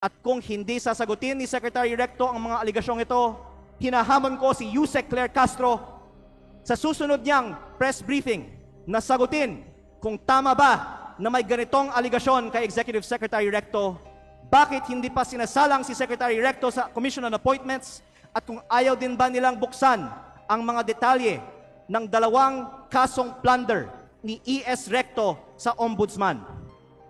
At kung hindi sasagutin ni Secretary Recto ang mga aligasyong ito, hinahamon ko si Yusek Claire Castro sa susunod niyang press briefing na sagutin kung tama ba na may ganitong aligasyon kay Executive Secretary Recto, bakit hindi pa sinasalang si Secretary Recto sa Commission on Appointments, at kung ayaw din ba nilang buksan ang mga detalye ng 2 kasong plunder ni E.S. Recto sa Ombudsman.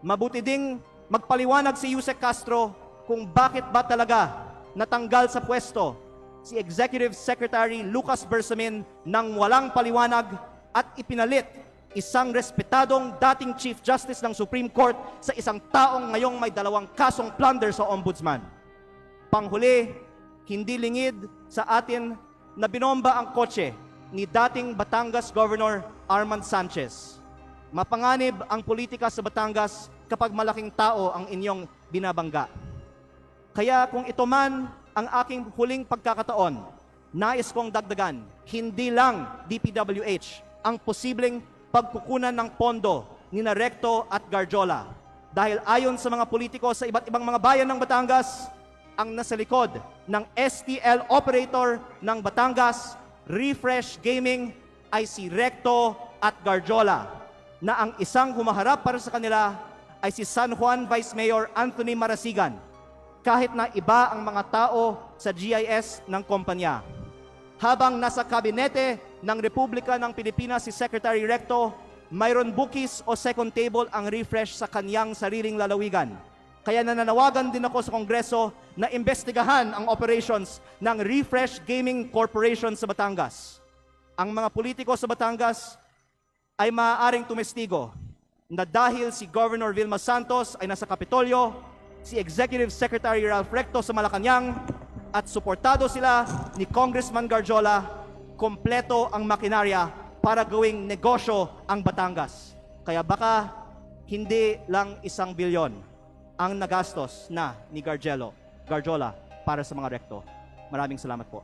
Mabuti ding magpaliwanag si Yusek Castro kung bakit ba talaga natanggal sa pwesto si Executive Secretary Lucas Bersamin nang walang paliwanag at ipinalit isang respetadong dating Chief Justice ng Supreme Court sa isang taong ngayong may 2 kasong plunder sa Ombudsman. Panghuli, hindi lingid sa atin na binomba ang kotse ni dating Batangas Governor Armand Sanchez. Mapanganib ang politika sa Batangas kapag malaking tao ang inyong binabangga. Kaya kung ito man ang aking huling pagkakataon, nais kong dagdagan, hindi lang DPWH ang posibleng pagkukunan ng pondo ni Recto at Garjola. Dahil ayon sa mga politiko sa iba't ibang mga bayan ng Batangas, ang nasa likod ng STL operator ng Batangas, Refresh Gaming, ay si Recto at Garjola, na ang isang humaharap para sa kanila ay si San Juan Vice Mayor Anthony Marasigan, kahit na iba ang mga tao sa GIS ng kumpanya. Habang nasa kabinete ng Republika ng Pilipinas si Secretary Recto, mayroon bookies o second table ang Refresh sa kanyang sariling lalawigan. Kaya nananawagan din ako sa Kongreso na imbestigahan ang operations ng Refresh Gaming Corporation sa Batangas. Ang mga politiko sa Batangas ay maaaring tumestigo na dahil si Governor Vilma Santos ay nasa Kapitolyo, si Executive Secretary Ralph Recto sa Malacanang, at suportado sila ni Congressman Garjola, kompleto ang makinarya para gawing negosyo ang Batangas. Kaya baka hindi lang 1 bilyon ang nagastos na ni Garjola para sa mga Recto. Maraming salamat po.